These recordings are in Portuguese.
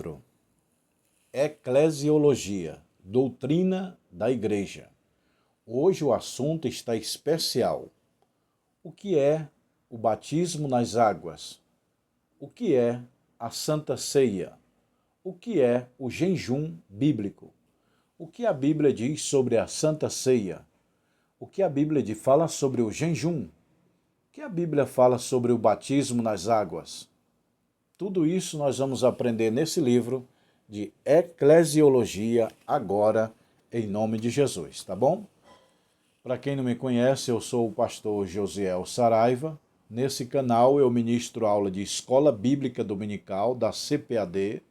4. Eclesiologia, doutrina da Igreja. Hoje o assunto está especial. O que é o batismo nas águas? O que é a Santa Ceia? O que é o jejum bíblico? O que a Bíblia diz sobre a Santa Ceia? O que a Bíblia fala sobre o jejum? O que a Bíblia fala sobre o batismo nas águas? Tudo isso nós vamos aprender nesse livro de Eclesiologia agora, em nome de Jesus, tá bom? Para quem não me conhece, eu sou o pastor Josiel Saraiva. Nesse canal eu ministro aula de Escola Bíblica Dominical da CPAD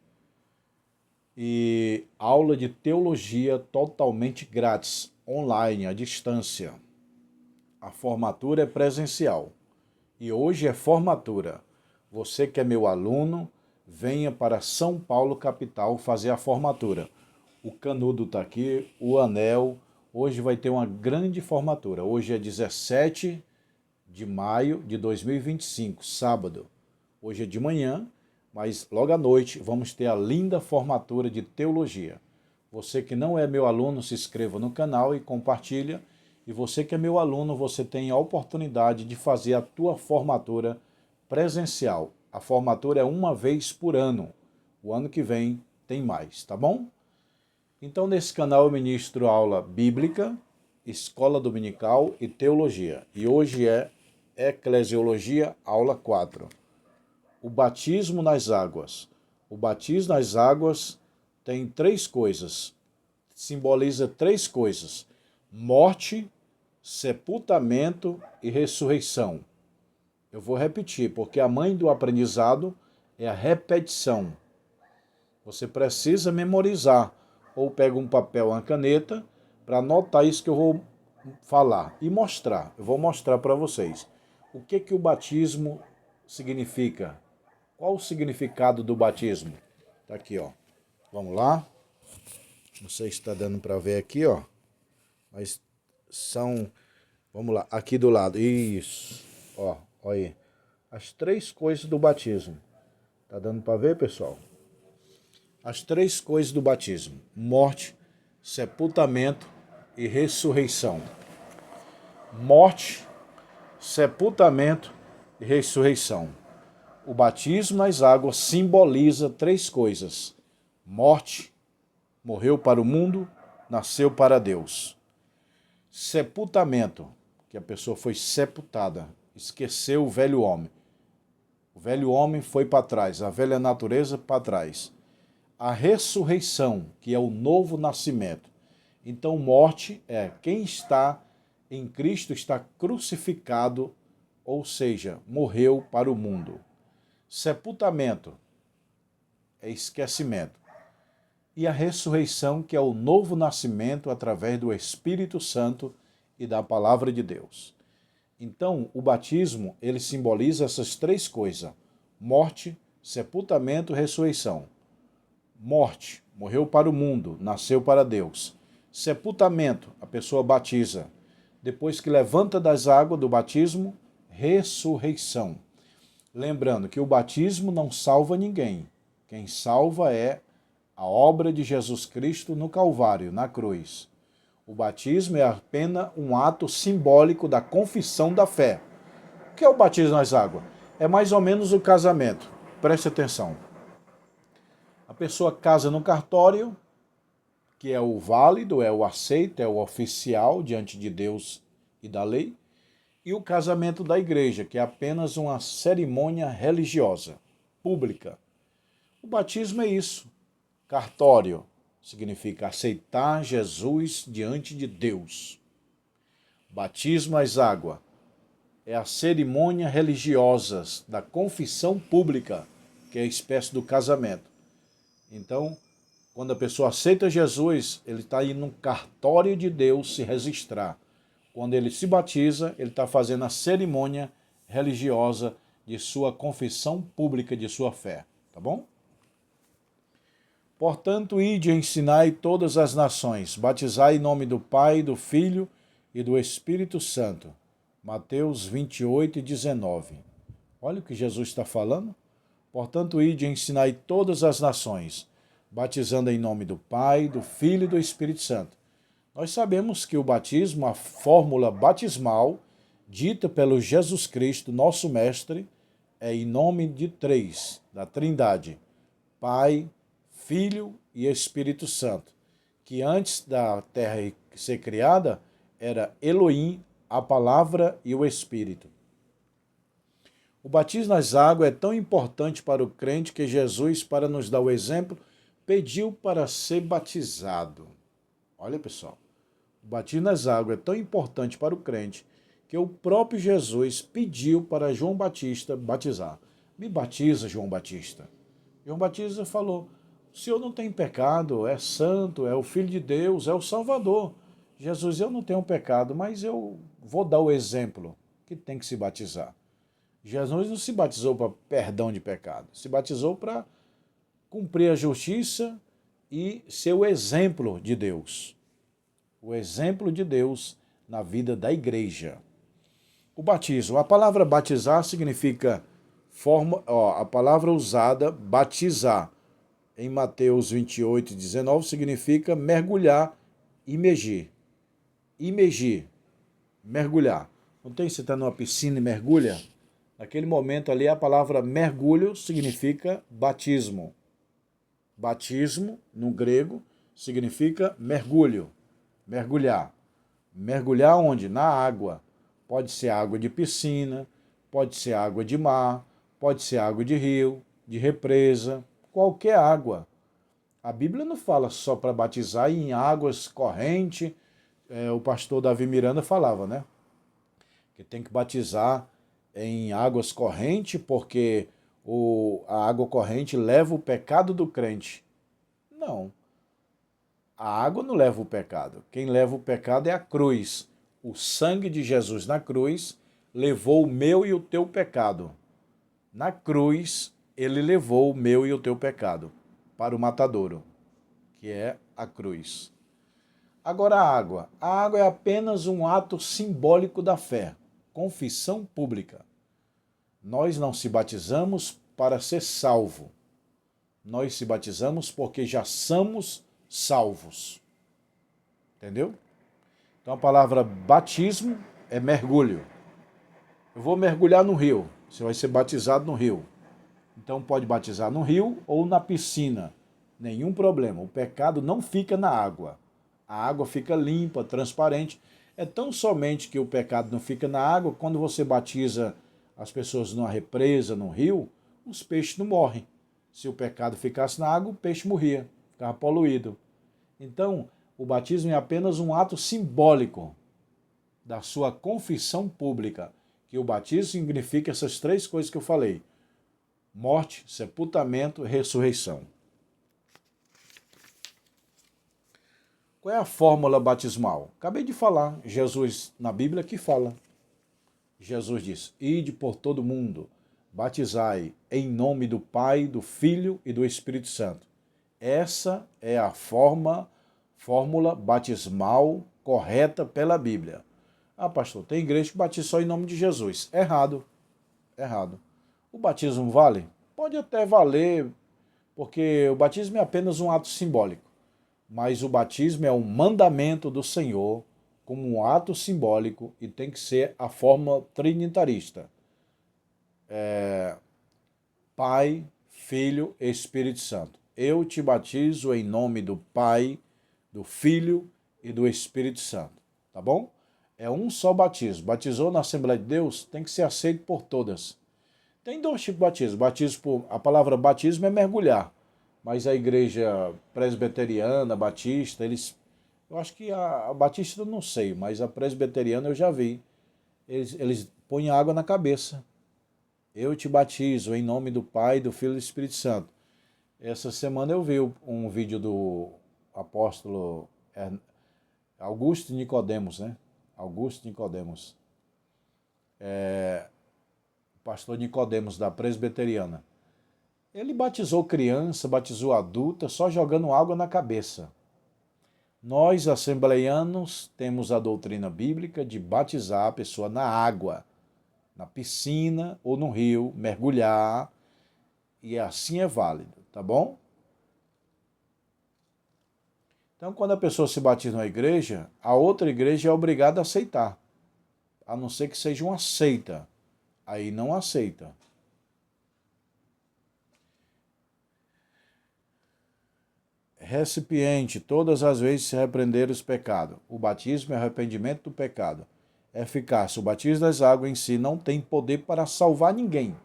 e aula de teologia totalmente grátis, online, à distância. A formatura é presencial e hoje é formatura. Você que é meu aluno, venha para São Paulo, capital, fazer a formatura. O canudo está aqui, o anel. Hoje vai ter uma grande formatura. Hoje é 17 de maio de 2025, sábado. Hoje é de manhã, mas logo à noite vamos ter a linda formatura de teologia. Você que não é meu aluno, se inscreva no canal e compartilha. E você que é meu aluno, você tem a oportunidade de fazer a tua formatura presencial. A formatura é uma vez por ano. O ano que vem tem mais, tá bom? Então, nesse canal eu ministro aula bíblica, escola dominical e teologia. E hoje é Eclesiologia, aula 4. O batismo nas águas. O batismo nas águas tem três coisas. Simboliza três coisas: morte, sepultamento e ressurreição. Eu vou repetir, porque a mãe do aprendizado é a repetição. Você precisa memorizar, ou pega um papel, uma caneta, para anotar isso que eu vou falar e mostrar. Eu vou mostrar para vocês. O que o batismo significa? Qual o significado do batismo? Tá aqui, ó. Vamos lá. Não sei se está dando para ver aqui, ó. Mas são... Vamos lá, aqui do lado. Isso. Ó, olha aí. As três coisas do batismo. Tá dando para ver, pessoal? As três coisas do batismo: morte, sepultamento e ressurreição. Morte, sepultamento e ressurreição. O batismo nas águas simboliza três coisas: morte, morreu para o mundo, nasceu para Deus. Sepultamento, que a pessoa foi sepultada, esqueceu o velho homem. O velho homem foi para trás, a velha natureza para trás. A ressurreição, que é o novo nascimento. Então, morte é quem está em Cristo está crucificado, ou seja, morreu para o mundo. Sepultamento é esquecimento. E a ressurreição, que é o novo nascimento através do Espírito Santo e da Palavra de Deus. Então, o batismo, ele simboliza essas três coisas: morte, sepultamento e ressurreição. Morte, morreu para o mundo, nasceu para Deus. Sepultamento, a pessoa batiza. Depois que levanta das águas do batismo, ressurreição. Lembrando que o batismo não salva ninguém. Quem salva é a obra de Jesus Cristo no Calvário, na cruz. O batismo é apenas um ato simbólico da confissão da fé. O que é o batismo nas águas? É mais ou menos o casamento. Preste atenção. A pessoa casa no cartório, que é o válido, é o aceito, é o oficial diante de Deus e da lei, e o casamento da igreja, que é apenas uma cerimônia religiosa, pública. O batismo é isso. Cartório significa aceitar Jesus diante de Deus. Batismo às águas é a cerimônia religiosa da confissão pública, que é a espécie do casamento. Então, quando a pessoa aceita Jesus, ele está indo no cartório de Deus se registrar. Quando ele se batiza, ele está fazendo a cerimônia religiosa de sua confissão pública de sua fé. Tá bom? Portanto, ide e ensinai todas as nações, batizai em nome do Pai, do Filho e do Espírito Santo. Mateus 28 e 19. Olha o que Jesus está falando. Portanto, ide e ensinai todas as nações, batizando em nome do Pai, do Filho e do Espírito Santo. Nós sabemos que o batismo, a fórmula batismal, dita pelo Jesus Cristo, nosso Mestre, é em nome de três, da Trindade, Pai, Filho e Espírito Santo, que antes da terra ser criada, era Elohim, a palavra e o Espírito. O batismo nas águas é tão importante para o crente que Jesus, para nos dar o exemplo, pediu para ser batizado. Olha, pessoal, o batismo nas águas é tão importante para o crente que o próprio Jesus pediu para João Batista batizar. Me batiza, João Batista. João Batista falou, o Senhor não tem pecado, é santo, é o Filho de Deus, é o Salvador. Jesus, eu não tenho pecado, mas eu vou dar o exemplo que tem que se batizar. Jesus não se batizou para perdão de pecado, se batizou para cumprir a justiça e ser o exemplo de Deus. O exemplo de Deus na vida da igreja. O batismo, a palavra batizar significa a palavra usada, batizar, em Mateus 28, 19, significa mergulhar, imergir. Imergir, mergulhar. Não tem você está numa piscina e mergulha? Naquele momento ali, a palavra mergulho significa batismo. Batismo, no grego, significa mergulho, mergulhar. Mergulhar onde? Na água. Pode ser água de piscina, pode ser água de mar, pode ser água de rio, de represa, qualquer água. A Bíblia não fala só para batizar em águas correntes. O pastor Davi Miranda falava, né? Que tem que batizar em águas correntes, porque a água corrente leva o pecado do crente. Não. A água não leva o pecado. Quem leva o pecado é a cruz. O sangue de Jesus na cruz levou o meu e o teu pecado. Na cruz, ele levou o meu e o teu pecado para o matadouro, que é a cruz. Agora a água. A água é apenas um ato simbólico da fé, confissão pública. Nós não se batizamos para ser salvo. Nós se batizamos porque já somos salvos. Entendeu? Então a palavra batismo é mergulho. Eu vou mergulhar no rio. Você vai ser batizado no rio. Então pode batizar no rio ou na piscina. Nenhum problema. O pecado não fica na água. A água fica limpa, transparente. É tão somente que o pecado não fica na água, quando você batiza as pessoas numa represa, num rio, os peixes não morrem. Se o pecado ficasse na água, o peixe morria, ficava poluído. Então, o batismo é apenas um ato simbólico da sua confissão pública, que o batismo significa essas três coisas que eu falei: morte, sepultamento e ressurreição. Qual é a fórmula batismal? Acabei de falar, Jesus na Bíblia que fala. Jesus diz, ide por todo mundo, batizai em nome do Pai, do Filho e do Espírito Santo. Essa é a fórmula batismal correta pela Bíblia. Ah, pastor, tem igreja que batiza só em nome de Jesus. Errado. Errado. O batismo vale? Pode até valer, porque o batismo é apenas um ato simbólico. Mas o batismo é um mandamento do Senhor, como um ato simbólico, e tem que ser a forma trinitarista. Pai, Filho e Espírito Santo. Eu te batizo em nome do Pai, do Filho e do Espírito Santo. Tá bom? É um só batismo. Batizou na Assembleia de Deus, tem que ser aceito por todas. Tem dois tipos de batismo. A palavra batismo é mergulhar. Mas a igreja presbiteriana, batista, eu acho que a batista eu não sei, mas a presbiteriana eu já vi. Eles põem água na cabeça. Eu te batizo em nome do Pai, do Filho e do Espírito Santo. Essa semana eu vi um vídeo do apóstolo Augusto Nicodemos, né? Augusto Nicodemos. Pastor Nicodemos da presbiteriana. Ele batizou criança, batizou adulta, só jogando água na cabeça. Nós, assembleianos, temos a doutrina bíblica de batizar a pessoa na água, na piscina ou no rio, mergulhar e assim é válido, tá bom? Então, quando a pessoa se batiza numa igreja, a outra igreja é obrigada a aceitar, a não ser que seja uma seita. Aí não aceita. Recipiente, todas as vezes se repreender os pecados. O batismo é arrependimento do pecado. Eficácia. O batismo das águas em si não tem poder para salvar ninguém.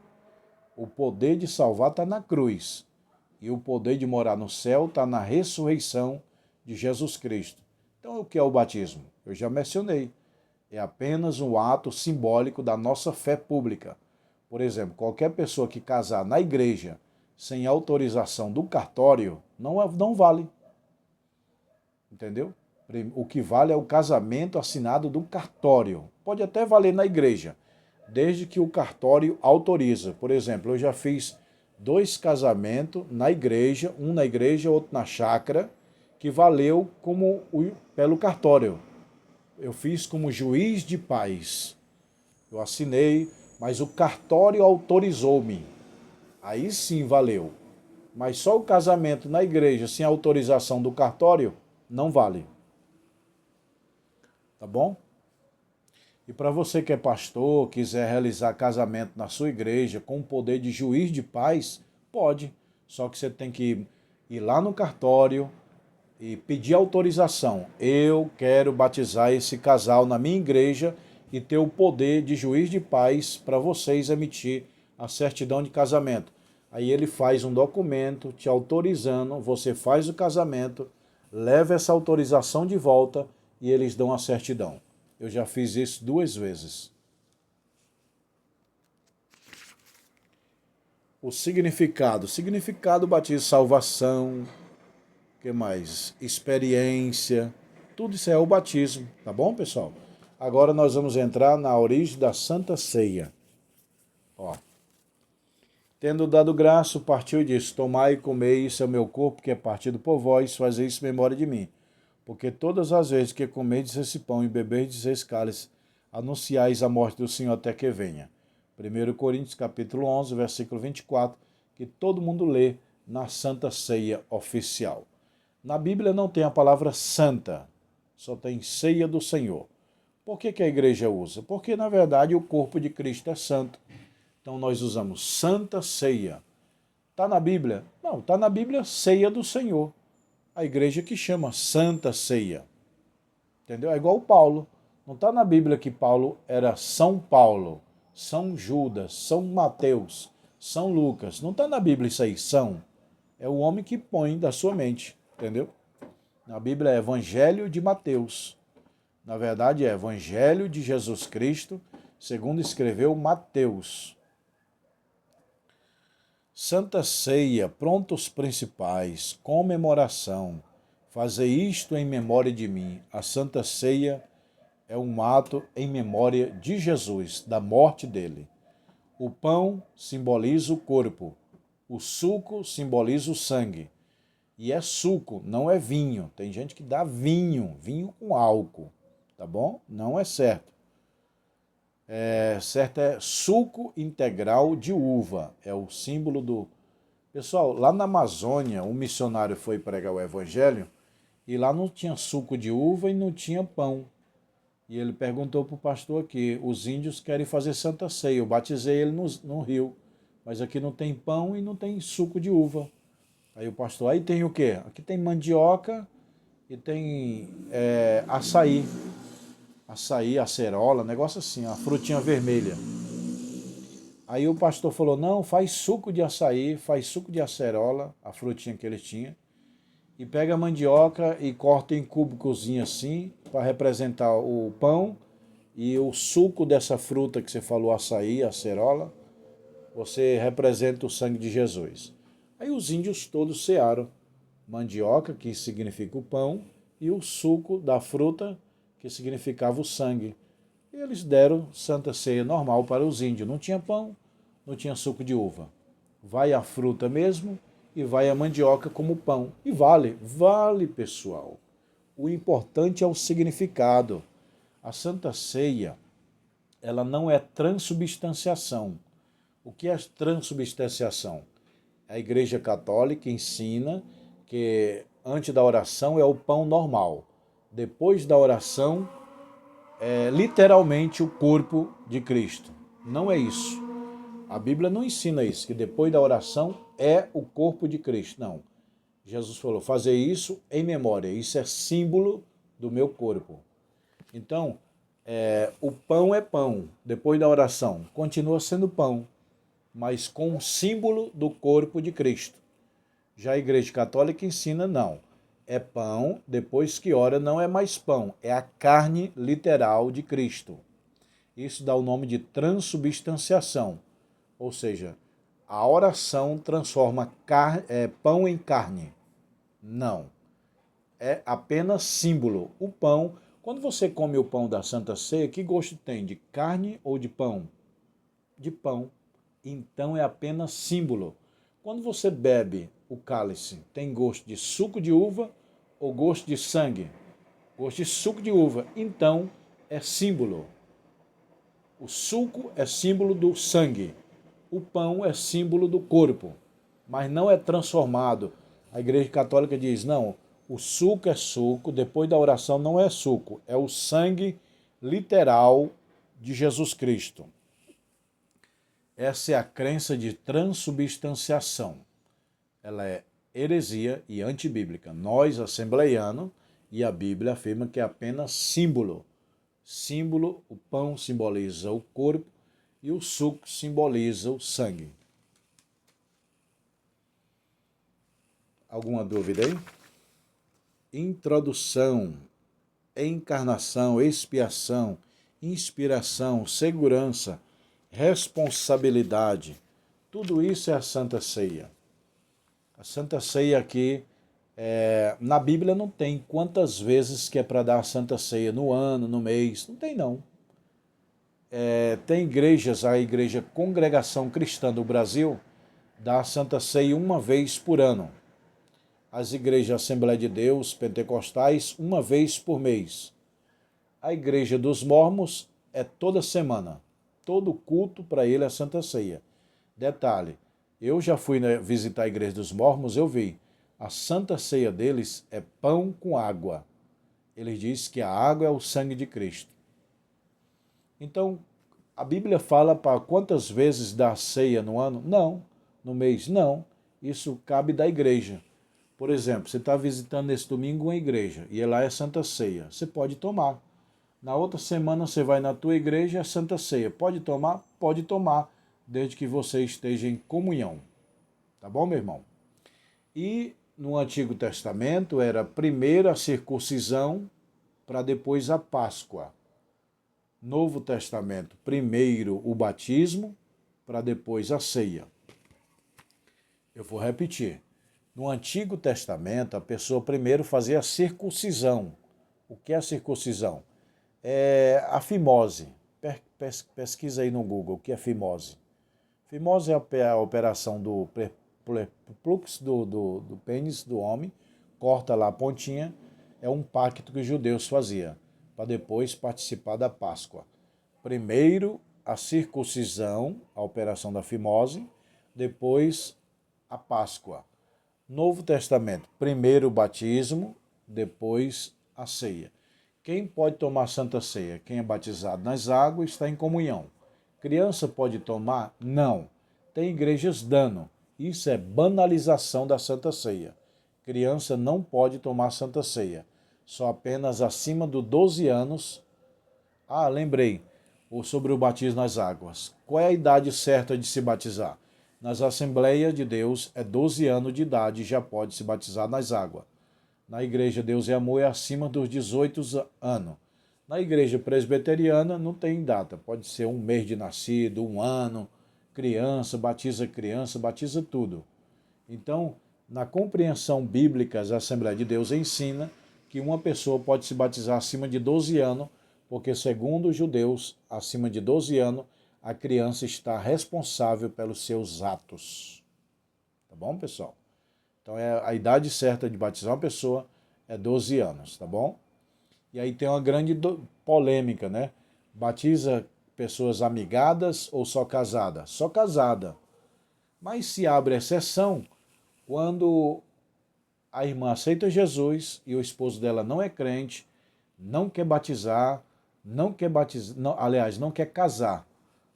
O poder de salvar está na cruz. E o poder de morar no céu está na ressurreição de Jesus Cristo. Então, o que é o batismo? Eu já mencionei. É apenas um ato simbólico da nossa fé pública. Por exemplo, qualquer pessoa que casar na igreja sem autorização do cartório não vale. Entendeu? O que vale é o casamento assinado do cartório. Pode até valer na igreja, desde que o cartório autoriza. Por exemplo, eu já fiz 2 casamentos na igreja, um na igreja, outro na chácara, que valeu pelo cartório. Eu fiz como juiz de paz. Eu assinei, mas o cartório autorizou-me. Aí sim valeu. Mas só o casamento na igreja sem autorização do cartório não vale. Tá bom? E para você que é pastor, quiser realizar casamento na sua igreja com o poder de juiz de paz, pode. Só que você tem que ir lá no cartório e pedir autorização. Eu quero batizar esse casal na minha igreja e ter o poder de juiz de paz para vocês emitir a certidão de casamento. Aí ele faz um documento te autorizando, você faz o casamento, leva essa autorização de volta e eles dão a certidão. Eu já fiz isso 2 vezes. O significado. Significado, batismo, salvação, que mais? Experiência. Tudo isso é o batismo, tá bom, pessoal? Agora nós vamos entrar na origem da Santa Ceia. Ó. Tendo dado graça, partiu e disse: Tomai e comei, isso é o meu corpo, que é partido por vós, fazei isso em memória de mim. Porque todas as vezes que comerdes esse pão e beberdes esse cálice, anunciais a morte do Senhor até que venha. 1 Coríntios capítulo 11, versículo 24, que todo mundo lê na Santa Ceia oficial. Na Bíblia não tem a palavra santa, só tem ceia do Senhor. Por que a igreja usa? Porque, na verdade, o corpo de Cristo é santo. Então nós usamos Santa Ceia. Está na Bíblia? Não, está na Bíblia ceia do Senhor. A igreja que chama Santa Ceia. Entendeu? É igual Paulo. Não está na Bíblia que Paulo era São Paulo, São Judas, São Mateus, São Lucas. Não está na Bíblia isso aí, São. É o homem que põe da sua mente, entendeu? Na Bíblia é Evangelho de Mateus. Na verdade é Evangelho de Jesus Cristo, segundo escreveu Mateus. Santa Ceia, prontos principais, comemoração. Fazei isto em memória de mim. A Santa Ceia é um ato em memória de Jesus, da morte dele. O pão simboliza o corpo. O suco simboliza o sangue. E é suco, não é vinho. Tem gente que dá vinho, vinho com álcool, tá bom? Não é certo. Certo é suco integral de uva, é o símbolo do... Pessoal, lá na Amazônia, um missionário foi pregar o evangelho e lá não tinha suco de uva e não tinha pão. E ele perguntou para o pastor aqui, os índios querem fazer Santa Ceia, eu batizei ele no rio, mas aqui não tem pão e não tem suco de uva. Aí o pastor, aí tem o quê? Aqui tem mandioca e tem açaí. Açaí, acerola, negócio assim, a frutinha vermelha. Aí o pastor falou, não, faz suco de açaí, faz suco de acerola, a frutinha que ele tinha, e pega a mandioca e corta em cúbicozinho assim, para representar o pão e o suco dessa fruta que você falou, açaí, acerola, você representa o sangue de Jesus. Aí os índios todos cearam mandioca, que significa o pão, e o suco da fruta, que significava o sangue. E eles deram Santa Ceia normal para os índios. Não tinha pão, não tinha suco de uva. Vai a fruta mesmo e vai a mandioca como pão. E vale, pessoal. O importante é o significado. A Santa Ceia, ela não é transubstanciação. O que é transubstanciação? A Igreja Católica ensina que antes da oração é o pão normal. Depois da oração é literalmente o corpo de Cristo. Não é isso. A Bíblia não ensina isso, que depois da oração é o corpo de Cristo. Não. Jesus falou, fazer isso em memória. Isso é símbolo do meu corpo. Então, o pão é pão. Depois da oração, continua sendo pão, mas com o símbolo do corpo de Cristo. Já a Igreja Católica ensina não. É pão, depois que ora não é mais pão, é a carne literal de Cristo. Isso dá o nome de transubstanciação, ou seja, a oração transforma pão em carne. Não, é apenas símbolo. O pão, quando você come o pão da Santa Ceia, que gosto tem? De carne ou de pão? De pão. Então é apenas símbolo. Quando você bebe o cálice, tem gosto de suco de uva ou gosto de sangue? Gosto de suco de uva. Então é símbolo. O suco é símbolo do sangue. O pão é símbolo do corpo. Mas não é transformado. A Igreja Católica diz, não, o suco é suco, depois da oração não é suco, é o sangue literal de Jesus Cristo. Essa é a crença de transubstanciação. Ela é heresia e antibíblica. Nós, assembleianos, e a Bíblia afirma que é apenas símbolo. Símbolo, o pão simboliza o corpo e o suco simboliza o sangue. Alguma dúvida aí? Introdução, encarnação, expiação, inspiração, segurança, responsabilidade. Tudo isso é a Santa Ceia. A Santa Ceia aqui, na Bíblia não tem quantas vezes que é para dar a Santa Ceia, no ano, no mês, não tem não. Tem igrejas, a Igreja Congregação Cristã do Brasil dá a Santa Ceia uma vez por ano. As igrejas Assembleia de Deus, pentecostais, uma vez por mês. A Igreja dos Mormons é toda semana. Todo culto para ele é a Santa Ceia. Detalhe, eu já fui visitar a Igreja dos Mormons, eu vi. A Santa Ceia deles é pão com água. Eles dizem que a água é o sangue de Cristo. Então, a Bíblia fala para quantas vezes dá ceia no ano? Não. No mês? Não. Isso cabe da igreja. Por exemplo, você está visitando nesse domingo uma igreja e lá é Santa Ceia. Você pode tomar. Na outra semana você vai na tua igreja, é Santa Ceia. Pode tomar? Pode tomar, desde que você esteja em comunhão. Tá bom, meu irmão? E no Antigo Testamento era primeiro a circuncisão para depois a Páscoa. Novo Testamento, primeiro o batismo para depois a ceia. Eu vou repetir. No Antigo Testamento, a pessoa primeiro fazia a circuncisão. O que é a circuncisão? É a fimose. Pesquisa aí no Google o que é fimose. Fimose é a operação do plux do pênis do homem, corta lá a pontinha, é um pacto que os judeus faziam, para depois participar da Páscoa. Primeiro a circuncisão, a operação da fimose, depois a Páscoa. Novo Testamento, primeiro o batismo, depois a ceia. Quem pode tomar Santa Ceia? Quem é batizado nas águas está em comunhão. Criança pode tomar? Não. Tem igrejas dando. Isso é banalização da Santa Ceia. Criança não pode tomar Santa Ceia. Só apenas acima dos 12 anos. Ah, lembrei. Sobre o batismo nas águas. Qual é a idade certa de se batizar? Nas Assembleias de Deus é 12 anos de idade e já pode se batizar nas águas. Na Igreja Deus e Amor é acima dos 18 anos. Na Igreja Presbiteriana não tem data. Pode ser um mês de nascido, um ano, criança, batiza tudo. Então, na compreensão bíblica, a Assembleia de Deus ensina que uma pessoa pode se batizar acima de 12 anos, porque segundo os judeus, acima de 12 anos, a criança está responsável pelos seus atos. Tá bom, pessoal? Então, a idade certa de batizar uma pessoa é 12 anos, tá bom? E aí tem uma grande polêmica, né? Batiza pessoas amigadas ou só casada? Só casada. Mas se abre exceção quando a irmã aceita Jesus e o esposo dela não é crente, não quer batizar, aliás, não quer casar.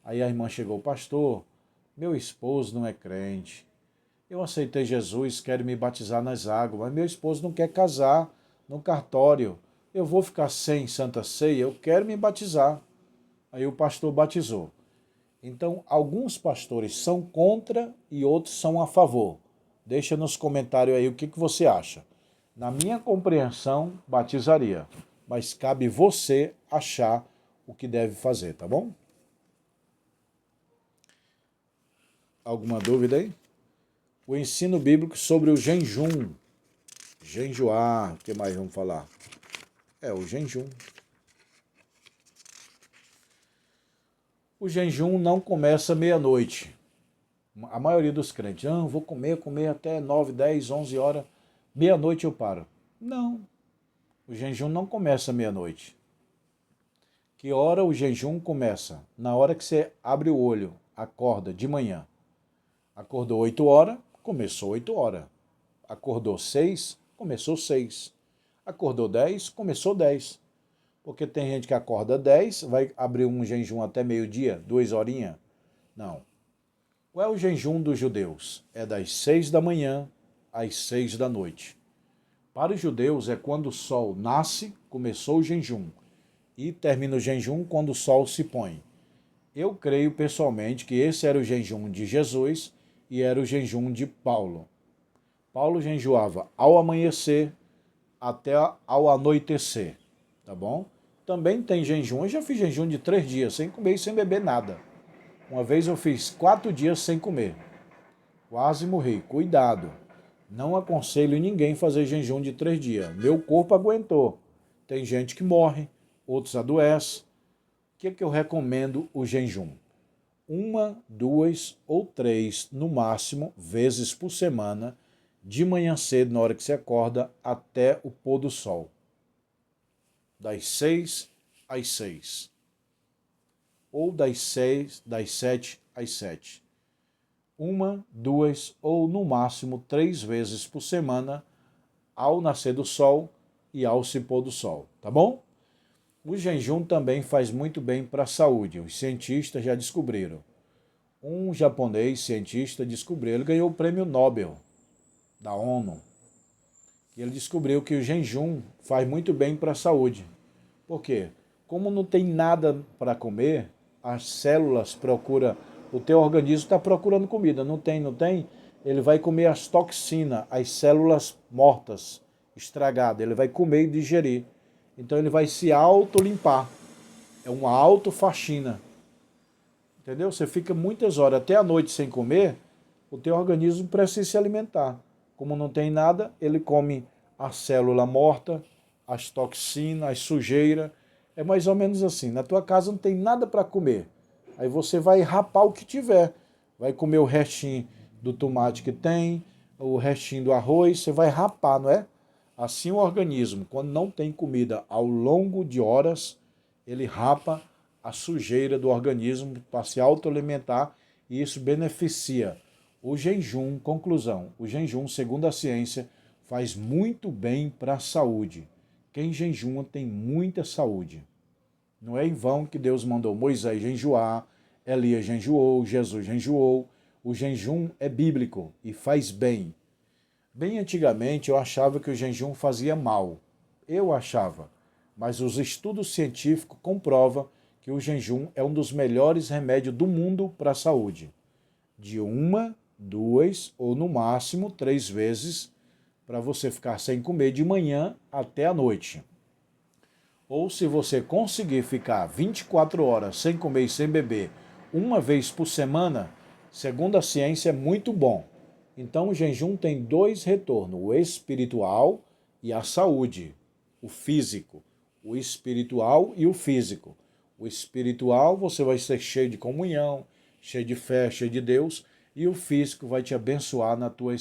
Aí a irmã chegou, pastor, meu esposo não é crente. Eu aceitei Jesus, quero me batizar nas águas, mas meu esposo não quer casar no cartório. Eu vou ficar sem Santa Ceia, eu quero me batizar. Aí o pastor batizou. Então, alguns pastores são contra e outros são a favor. Deixa nos comentários aí o que você acha. Na minha compreensão, batizaria. Mas cabe você achar o que deve fazer, tá bom? Alguma dúvida aí? O ensino bíblico sobre o jejum. Jejuar, o que mais vamos falar? O jejum. O jejum não começa meia-noite. A maioria dos crentes, vou comer até 9, 10, 11 horas, meia-noite eu paro. Não, o jejum não começa meia-noite. Que hora o jejum começa? Na hora que você abre o olho, acorda de manhã. Acordou 8 horas, começou 8 horas. Acordou 6, começou 6. Acordou 10, começou 10. Porque tem gente que acorda 10, vai abrir um jejum até meio-dia, 2 horinhas. Não. Qual é o jejum dos judeus? É das 6 da manhã às 6 da noite. Para os judeus é quando o sol nasce, começou o jejum. E termina o jejum quando o sol se põe. Eu creio pessoalmente que esse era o jejum de Jesus e era o jejum de Paulo. Paulo jejuava ao amanhecer até ao anoitecer, tá bom? Também tem jejum, eu já fiz jejum de 3 dias, sem comer e sem beber nada. Uma vez eu fiz 4 dias sem comer. Quase morri. Cuidado. Não aconselho ninguém fazer jejum de 3 dias. Meu corpo aguentou. Tem gente que morre, outros adoecem. O que é que eu recomendo o jejum? 1, 2 ou 3, no máximo, vezes por semana, de manhã cedo, na hora que você acorda, até o pôr do sol. Das 6 às 6. Ou das 7 às 7. 1, 2 ou no máximo 3 vezes por semana, ao nascer do sol e ao se pôr do sol, tá bom? O jejum também faz muito bem para a saúde, os cientistas já descobriram. Um japonês cientista descobriu, ele ganhou o prêmio Nobel da ONU, e ele descobriu que o jejum faz muito bem para a saúde. Por quê? Como não tem nada para comer, as células procuram, o teu organismo está procurando comida, não tem, ele vai comer as toxinas, as células mortas, estragadas, ele vai comer e digerir. Então ele vai se auto-limpar, é uma auto-faxina. Entendeu? Você fica muitas horas, até a noite sem comer, o teu organismo precisa se alimentar. Como não tem nada, ele come a célula morta, as toxinas, as sujeiras. É mais ou menos assim. Na tua casa não tem nada para comer. Aí você vai rapar o que tiver. Vai comer o restinho do tomate que tem, o restinho do arroz, você vai rapar, não é? Assim o organismo, quando não tem comida ao longo de horas, ele rapa a sujeira do organismo para se autoalimentar e isso beneficia. O jejum, conclusão, o jejum, segundo a ciência, faz muito bem para a saúde. Quem jejuma tem muita saúde. Não é em vão que Deus mandou Moisés jejuar, Elias jejuou, Jesus jejuou. O jejum é bíblico e faz bem. Bem antigamente eu achava que o jejum fazia mal. Eu achava. Mas os estudos científicos comprovam que o jejum é um dos melhores remédios do mundo para a saúde. De 1, 2 ou no máximo 3 vezes para você ficar sem comer de manhã até a noite. Ou se você conseguir ficar 24 horas sem comer e sem beber uma vez por semana, segundo a ciência é muito bom. Então o jejum tem 2 retornos, o espiritual e a saúde, o físico. O espiritual e o físico. O espiritual você vai ser cheio de comunhão, cheio de fé, cheio de Deus, e o físico vai te abençoar na tua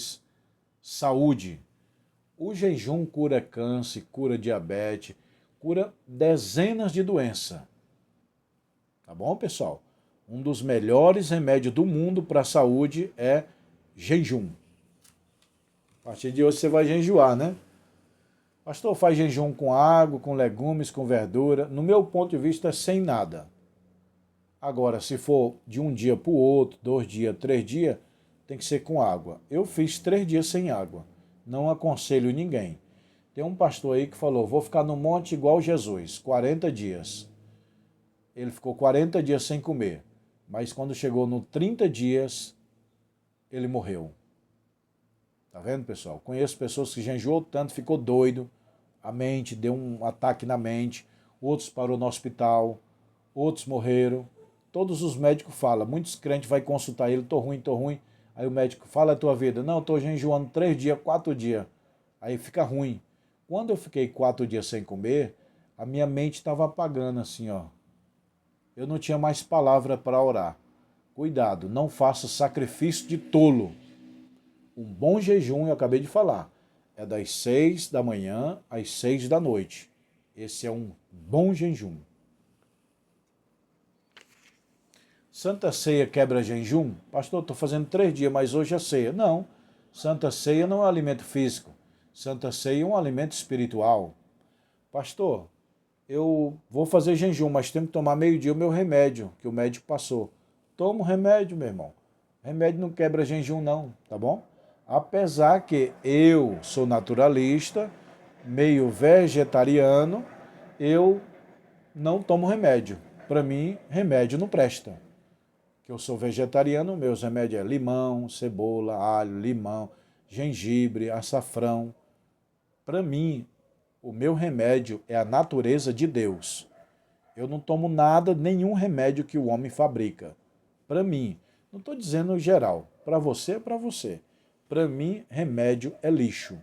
saúde. O jejum cura câncer, cura diabetes, cura dezenas de doenças. Tá bom, pessoal? Um dos melhores remédios do mundo para a saúde é jejum. A partir de hoje você vai jejuar, né? Pastor, faz jejum com água, com legumes, com verdura. No meu ponto de vista, é sem nada. Agora, se for de um dia para o outro, 2 dias, 3 dias, tem que ser com água. Eu fiz 3 dias sem água. Não aconselho ninguém. Tem um pastor aí que falou, vou ficar no monte igual Jesus, 40 dias. Ele ficou 40 dias sem comer. Mas quando chegou no 30 dias, ele morreu. Tá vendo, pessoal? Conheço pessoas que jejuou tanto, ficou doido. A mente, deu um ataque na mente. Outros parou no hospital. Outros morreram. Todos os médicos falam. Muitos crentes vão consultar ele, tô ruim, tô ruim. Aí o médico fala a tua vida. Não, tô jejuando 3 dias, 4 dias. Aí fica ruim. Quando eu fiquei 4 dias sem comer, a minha mente estava apagando assim, ó. Eu não tinha mais palavra para orar. Cuidado, não faça sacrifício de tolo. Um bom jejum, eu acabei de falar, é das 6 da manhã às 6 da noite. Esse é um bom jejum. Santa Ceia quebra jejum? Pastor, estou fazendo 3 dias, mas hoje é ceia. Não, Santa Ceia não é um alimento físico. Santa Ceia é um alimento espiritual. Pastor, eu vou fazer jejum, mas tenho que tomar meio-dia o meu remédio, que o médico passou. Toma o remédio, meu irmão. Remédio não quebra jejum não, tá bom? Apesar que eu sou naturalista, meio vegetariano, eu não tomo remédio. Para mim, remédio não presta. Que eu sou vegetariano, meus remédios é limão, cebola, alho, limão, gengibre, açafrão. Para mim, o meu remédio é a natureza de Deus. Eu não tomo nada, nenhum remédio que o homem fabrica. Para mim, não estou dizendo geral, para você é para você. Para mim, remédio é lixo.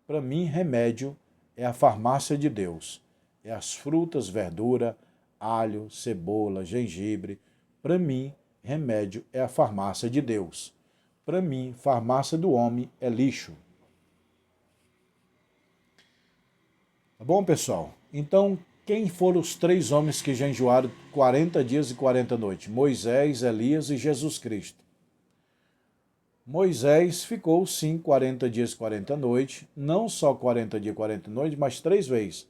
Para mim, remédio é a farmácia de Deus. É as frutas, verdura, alho, cebola, gengibre. Para mim, remédio é a farmácia de Deus. Para mim, farmácia do homem é lixo. Tá bom, pessoal? Então, quem foram os 3 homens que jejuaram 40 dias e 40 noites? Moisés, Elias e Jesus Cristo. Moisés ficou, sim, 40 dias e 40 noites, não só 40 dias e 40 noites, mas 3 vezes.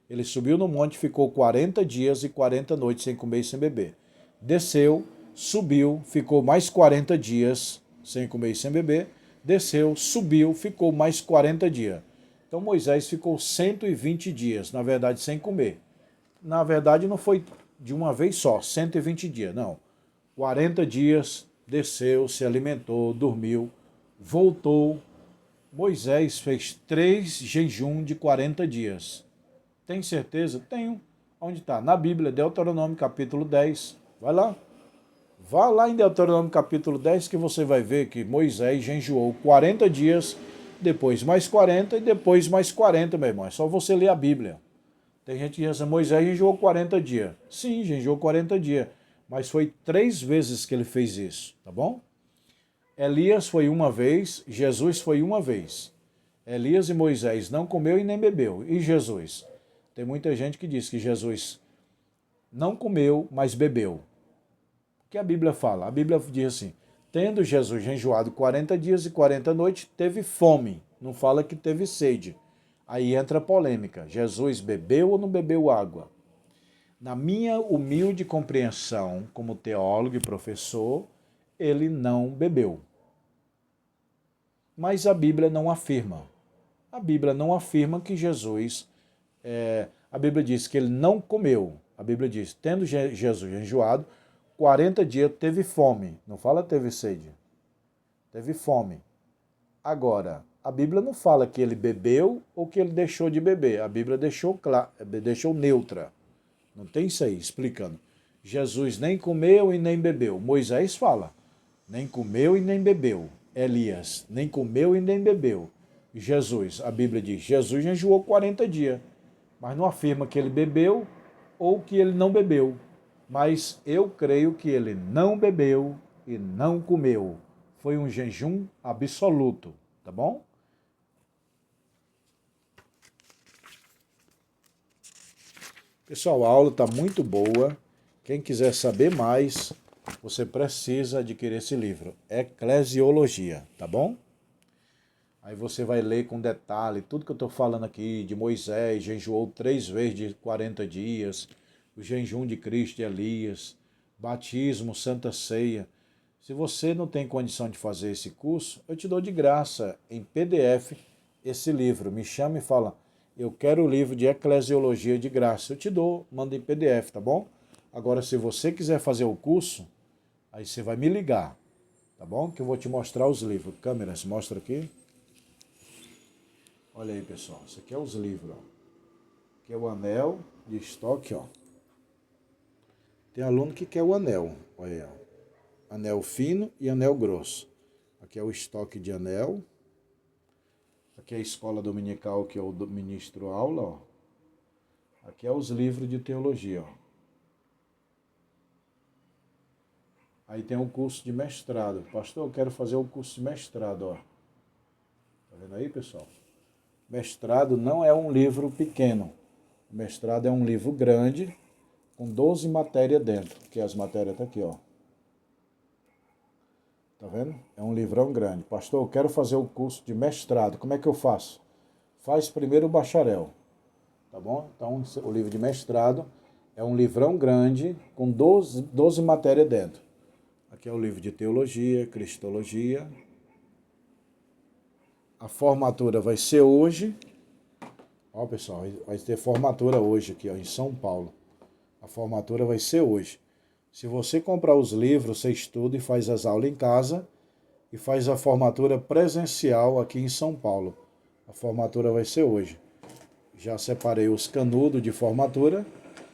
Ele subiu no monte, ficou 40 dias e 40 noites sem comer e sem beber. Desceu, subiu, ficou mais 40 dias sem comer e sem beber. Desceu, subiu, ficou mais 40 dias. Então Moisés ficou 120 dias, na verdade, sem comer. Na verdade, não foi de uma vez só, 120 dias, não. 40 dias, desceu, se alimentou, dormiu, voltou. Moisés fez 3 jejum de 40 dias. Tem certeza? Tenho. Onde está? Na Bíblia, Deuteronômio capítulo 10. Vai lá. Vá lá em Deuteronômio capítulo 10 que você vai ver que Moisés jejuou 40 dias, depois mais 40 e depois mais 40, meu irmão. É só você ler a Bíblia. Tem gente que diz assim, Moisés jejuou 40 dias. Sim, jejuou 40 dias. Mas foi 3 vezes que ele fez isso, tá bom? Elias foi uma vez, Jesus foi uma vez. Elias e Moisés não comeu e nem bebeu. E Jesus? Tem muita gente que diz que Jesus não comeu, mas bebeu. O que a Bíblia fala? A Bíblia diz assim, tendo Jesus jejuado 40 dias e 40 noites, teve fome. Não fala que teve sede. Aí entra a polêmica. Jesus bebeu ou não bebeu água? Na minha humilde compreensão, como teólogo e professor, ele não bebeu. Mas a Bíblia não afirma. A Bíblia não afirma que Jesus... a Bíblia diz que ele não comeu. A Bíblia diz, tendo Jesus jejuado, 40 dias teve fome. Não fala teve sede. Teve fome. Agora, a Bíblia não fala que ele bebeu ou que ele deixou de beber. A Bíblia deixou neutra. Não tem isso aí, explicando. Jesus nem comeu e nem bebeu. Moisés fala, nem comeu e nem bebeu. Elias, nem comeu e nem bebeu. Jesus, a Bíblia diz, Jesus jejuou 40 dias. Mas não afirma que ele bebeu ou que ele não bebeu. Mas eu creio que ele não bebeu e não comeu. Foi um jejum absoluto, tá bom? Pessoal, a aula está muito boa. Quem quiser saber mais, você precisa adquirir esse livro, Eclesiologia, tá bom? Aí você vai ler com detalhe tudo que eu estou falando aqui, de Moisés, jejuou 3 vezes de 40 dias, o jejum de Cristo e Elias, batismo, Santa Ceia. Se você não tem condição de fazer esse curso, eu te dou de graça, em PDF, esse livro. Me chama e fala, eu quero o livro de Eclesiologia de graça. Eu te dou, manda em PDF, tá bom? Agora, se você quiser fazer o curso, aí você vai me ligar, tá bom? Que eu vou te mostrar os livros. Câmeras, mostra aqui. Olha aí, pessoal. Isso aqui é os livros, ó. Aqui é o anel de estoque, ó. Tem aluno que quer o anel. Olha aí, ó. Anel fino e anel grosso. Aqui é o estoque de anel. Aqui é a escola dominical que eu ministro aula, ó. Aqui é os livros de teologia, ó. Aí tem o curso de mestrado. Pastor, eu quero fazer o curso de mestrado, ó. Tá vendo aí, pessoal? Mestrado não é um livro pequeno. O mestrado é um livro grande, com 12 matérias dentro, que as matérias estão aqui, ó. Tá vendo? É um livrão grande. Pastor, eu quero fazer o curso de mestrado. Como é que eu faço? Faz primeiro o bacharel, tá bom? Então, o livro de mestrado é um livrão grande, com 12 matérias dentro. Aqui é o livro de teologia, cristologia. A formatura vai ser hoje. Ó, pessoal, vai ter formatura hoje aqui, ó, em São Paulo. A formatura vai ser hoje. Se você comprar os livros, você estuda e faz as aulas em casa e faz a formatura presencial aqui em São Paulo. A formatura vai ser hoje. Já separei os canudos de formatura.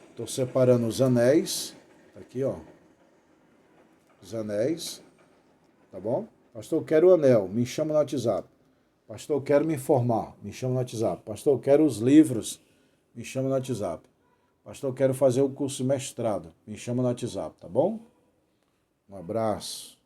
Estou separando os anéis. Aqui, ó. Os anéis. Tá bom? Pastor, eu quero o anel. Me chama no WhatsApp. Pastor, eu quero me informar. Me chama no WhatsApp. Pastor, eu quero os livros. Me chama no WhatsApp. Pastor, eu quero fazer o curso de mestrado. Me chama no WhatsApp, tá bom? Um abraço.